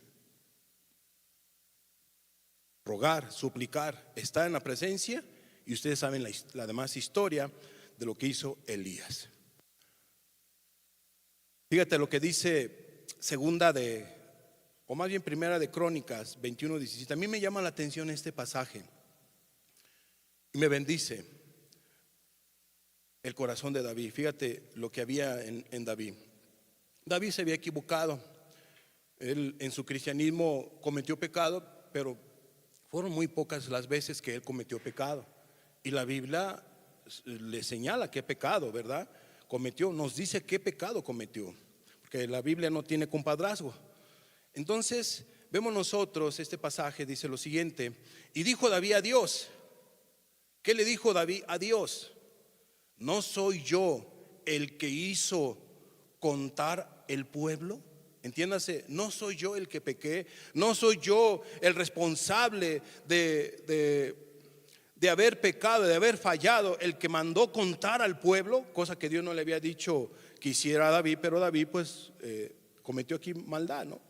rogar, suplicar, estar en la presencia. Y ustedes saben la demás historia de lo que hizo Elías. Fíjate lo que dice primera de Crónicas 21:17. A mí me llama la atención este pasaje y me bendice el corazón de David. Fíjate lo que había en David. David se había equivocado. Él en su cristianismo cometió pecado, pero fueron muy pocas las veces que él cometió pecado. Y la Biblia le señala qué pecado, ¿verdad? Cometió, nos dice qué pecado cometió, porque la Biblia no tiene compadrazgo. Entonces vemos nosotros este pasaje, dice lo siguiente: y dijo David a Dios. ¿Qué le dijo David a Dios? ¿No soy yo el que hizo contar el pueblo? Entiéndase, no soy yo el que pequé, no soy yo el responsable de haber pecado, de haber fallado, el que mandó contar al pueblo, cosa que Dios no le había dicho que hiciera a David, pero David pues cometió aquí maldad, ¿no?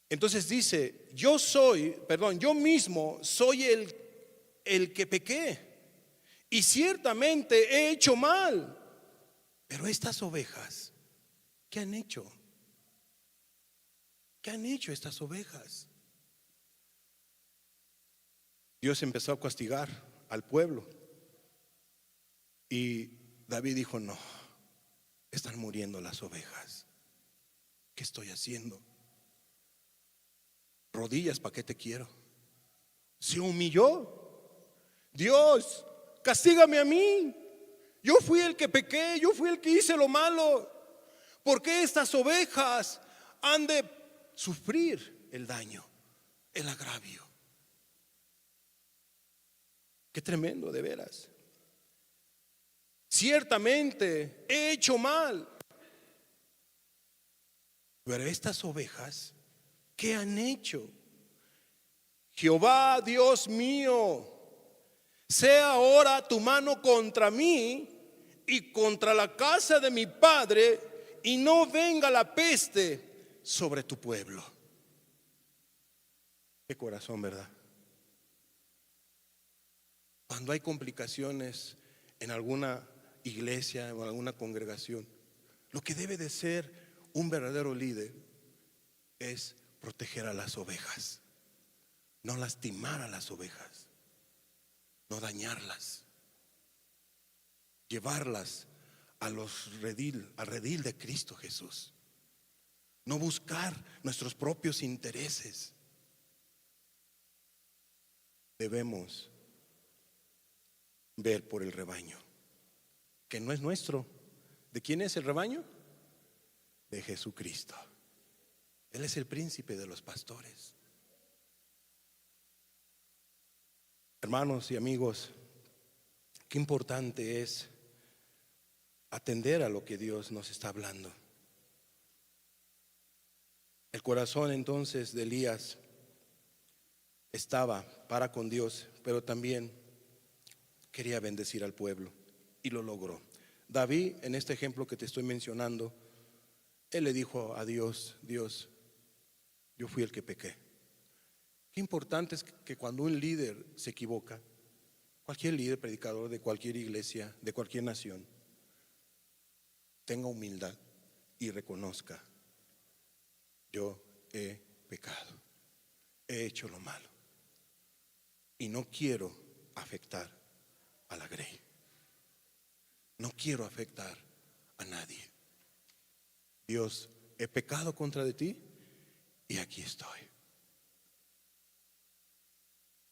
Entonces dice: yo mismo soy el que pequé, y ciertamente he hecho mal. Pero estas ovejas, ¿qué han hecho? ¿Qué han hecho estas ovejas? Dios empezó a castigar al pueblo. Y David dijo: no, están muriendo las ovejas. ¿Qué estoy haciendo? Rodillas, ¿para qué te quiero? Se humilló. Dios, castígame a mí. Yo fui el que pequé, yo fui el que hice lo malo. ¿Por qué estas ovejas han de sufrir el daño, el agravio? Qué tremendo, de veras. Ciertamente he hecho mal. Pero estas ovejas, ¿qué han hecho? Jehová, Dios mío, sea ahora tu mano contra mí y contra la casa de mi padre, y no venga la peste sobre tu pueblo. Qué corazón, ¿verdad? Cuando hay complicaciones en alguna iglesia o alguna congregación, lo que debe de ser un verdadero líder es proteger a las ovejas, no lastimar a las ovejas, no dañarlas, llevarlas al redil de Cristo Jesús, no buscar nuestros propios intereses. Debemos ver por el rebaño, que no es nuestro. ¿De quién es el rebaño? De Jesucristo. Él es el príncipe de los pastores. Hermanos y amigos, qué importante es atender a lo que Dios nos está hablando. El corazón entonces de Elías estaba para con Dios, pero también quería bendecir al pueblo, y lo logró. David, en este ejemplo que te estoy mencionando, él le dijo a Dios: Dios, yo fui el que pequé. Qué importante es que cuando un líder se equivoca, cualquier líder, predicador de cualquier iglesia, de cualquier nación, tenga humildad y reconozca: yo he pecado, he hecho lo malo y no quiero afectar a la grey, no quiero afectar a nadie. Dios, he pecado contra de ti y aquí estoy.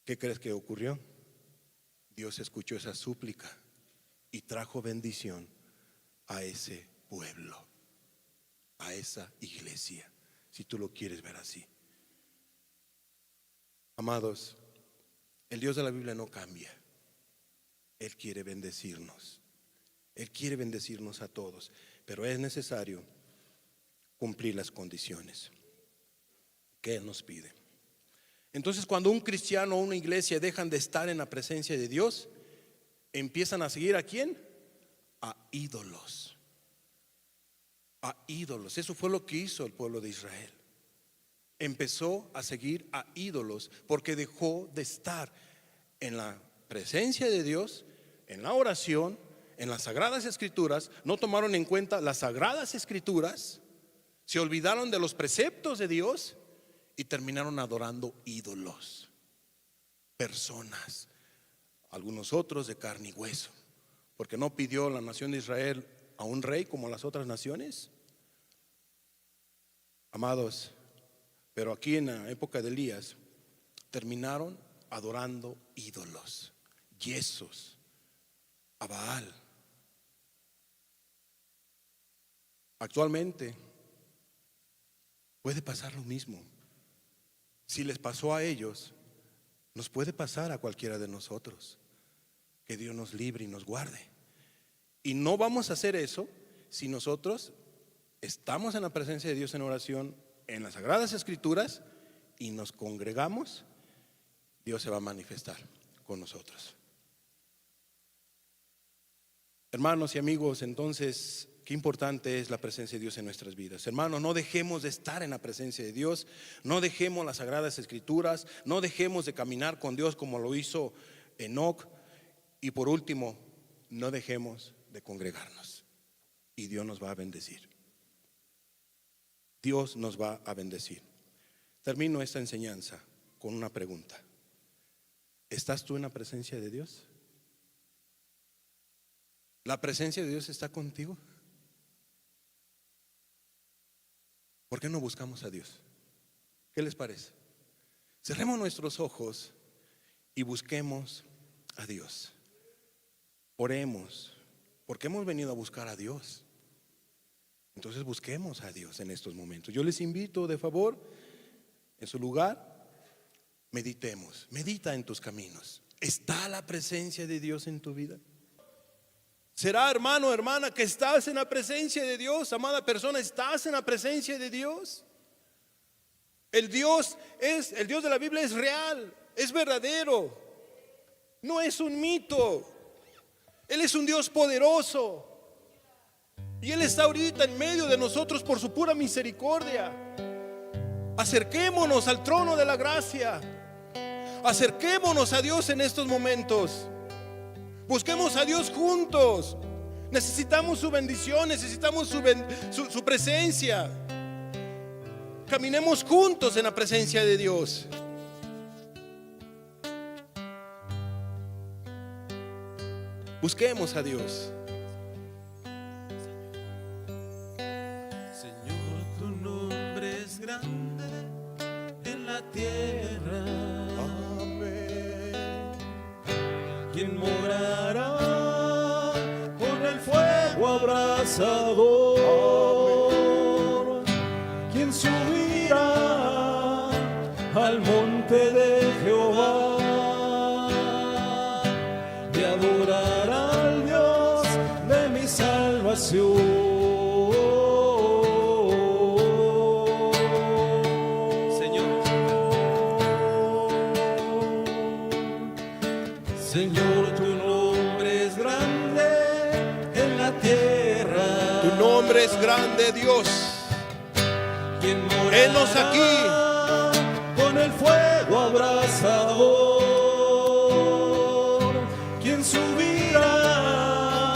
¿Qué crees que ocurrió? Dios escuchó esa súplica y trajo bendición a ese pueblo, a esa iglesia, si tú lo quieres ver así. Amados, el Dios de la Biblia no cambia. Él quiere bendecirnos. Él quiere bendecirnos a todos. pero es necesario cumplir las condiciones que Él nos pide. Entonces, cuando un cristiano o una iglesia dejan de estar en la presencia de Dios, empiezan a seguir ¿a quién? A ídolos. A ídolos. Eso fue lo que hizo el pueblo de Israel. Empezó a seguir a ídolos porque dejó de estar en la presencia de Dios, en la oración, en las sagradas escrituras. No tomaron en cuenta las sagradas escrituras, se olvidaron de los preceptos de Dios y terminaron adorando ídolos, personas, algunos otros de carne y hueso, porque no pidió la nación de Israel a un rey como las otras naciones. Amados, pero aquí en la época de Elías terminaron adorando ídolos, yesos, a Baal. Actualmente puede pasar lo mismo. Si les pasó a ellos, nos puede pasar a cualquiera de nosotros. Que Dios nos libre y nos guarde. Y no vamos a hacer eso si nosotros estamos en la presencia de Dios en oración, en las sagradas escrituras, y nos congregamos. Dios se va a manifestar con nosotros. Hermanos y amigos, entonces, qué importante es la presencia de Dios en nuestras vidas. Hermanos, no dejemos de estar en la presencia de Dios, no dejemos las sagradas escrituras, no dejemos de caminar con Dios como lo hizo Enoc. Y por último, no dejemos de congregarnos, y Dios nos va a bendecir. Dios nos va a bendecir. Termino esta enseñanza con una pregunta. ¿Estás tú en la presencia de Dios? ¿La presencia de Dios está contigo? ¿Por qué no buscamos a Dios? ¿Qué les parece? Cerremos nuestros ojos y busquemos a Dios. Oremos, porque hemos venido a buscar a Dios. Entonces busquemos a Dios en estos momentos. Yo les invito de favor, en su lugar, meditemos. Medita en tus caminos. ¿Está la presencia de Dios en tu vida? ¿Será, hermano, hermana, que estás en la presencia de Dios? Amada persona, ¿estás en la presencia de Dios? El Dios de la Biblia es real, es verdadero, no es un mito. Él es un Dios poderoso y Él está ahorita en medio de nosotros por su pura misericordia. Acerquémonos al trono de la gracia. Acerquémonos a Dios en estos momentos. Busquemos a Dios juntos. Necesitamos su bendición, necesitamos su presencia. Caminemos juntos en la presencia de Dios. Busquemos a Dios. Señor, tu nombre es grande en la tierra. Amén. ¿Quién morará con el fuego abrasador? ¿Quién subirá al monte de Jehová y adorará al Dios de mi salvación? Señor, tu nombre es grande en la tierra. Tu nombre es grande, Dios. Henos aquí con el fuego abrasador. ¿Quién subirá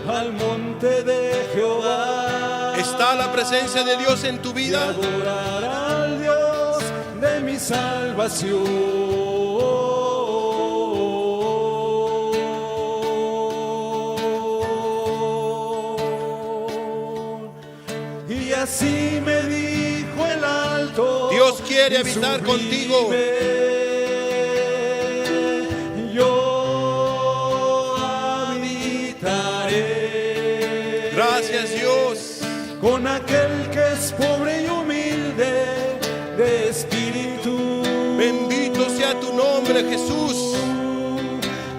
al monte de Jehová? ¿Está la presencia de Dios en tu vida? Y adorará al Dios de mi salvación. Y así me dijo el alto: Dios quiere habitar contigo. Yo habitaré. Gracias, Dios. Con aquel que es pobre y humilde de espíritu. Bendito sea tu nombre, Jesús.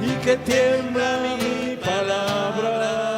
Y que tiembla mi palabra.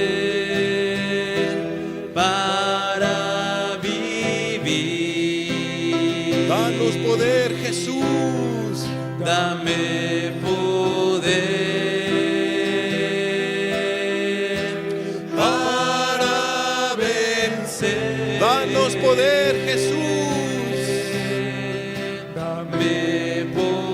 fe. Danos poder, Jesús. Dame poder para vencer. Danos poder, Jesús. Dame poder.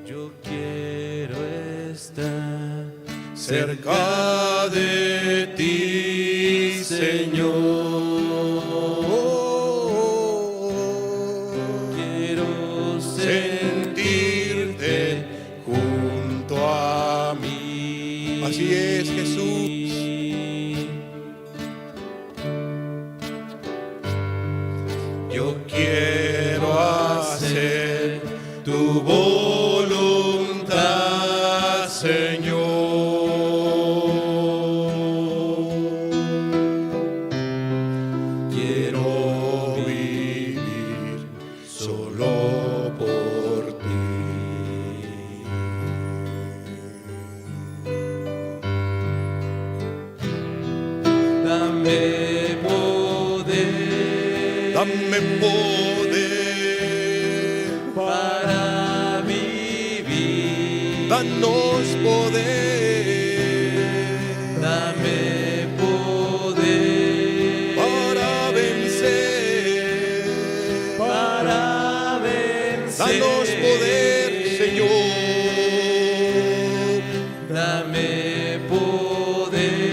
Yo quiero estar Cerca de ti, Señor. quiero Sentirte junto a mí. Así es, Jesús. Yo quiero hacer tu voluntad, Señor. Quiero vivir solo por ti. Dame poder. Dame poder. Para vivir. Danos poder. Dame poder. Para vencer. Para vencer. Danos poder, Señor. Dame poder.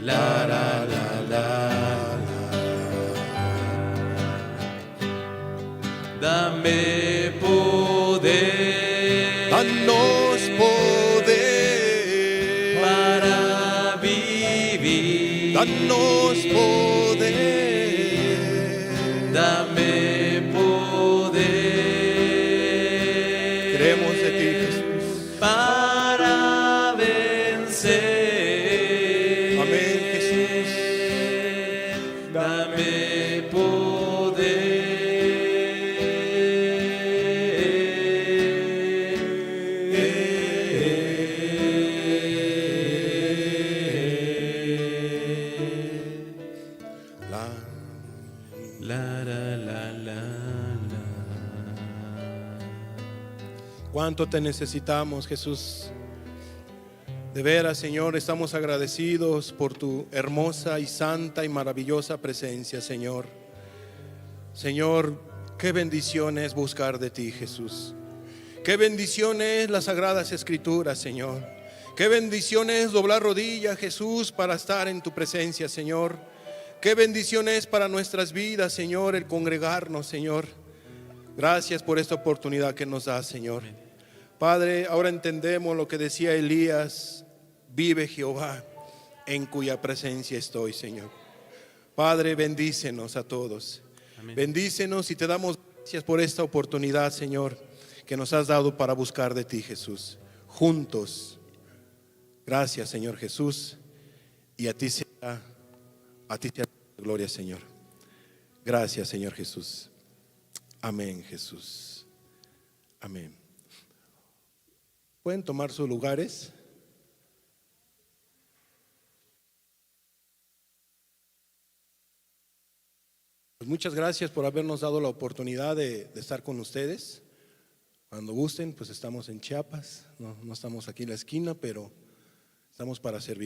La la la la. Dame poder. Danos poder. Para vivir. Danos poder. Dame poder. Queremos de ti, Jesús. Para vencer. Amén, Jesús. Dame poder. La la la la la. Cuánto te necesitamos, Jesús. De veras, Señor, estamos agradecidos por tu hermosa y santa y maravillosa presencia, Señor. Señor, qué bendición es buscar de ti, Jesús. Qué bendición es las sagradas escrituras, Señor. Qué bendición es doblar rodilla, Jesús, para estar en tu presencia, Señor. Qué bendición es para nuestras vidas, Señor, el congregarnos, Señor. Gracias por esta oportunidad que nos das, Señor. Padre, ahora entendemos lo que decía Elías: vive Jehová, en cuya presencia estoy, Señor. Padre, bendícenos a todos. Amén. Bendícenos y te damos gracias por esta oportunidad, Señor, que nos has dado para buscar de ti, Jesús, juntos. Gracias, Señor Jesús, y a ti sea la gloria, Señor. Gracias, Señor Jesús. Amén, Jesús. Amén. ¿Pueden tomar sus lugares? Pues muchas gracias por habernos dado la oportunidad de estar con ustedes. Cuando gusten, pues estamos en Chiapas, no estamos aquí en la esquina, pero estamos para servir.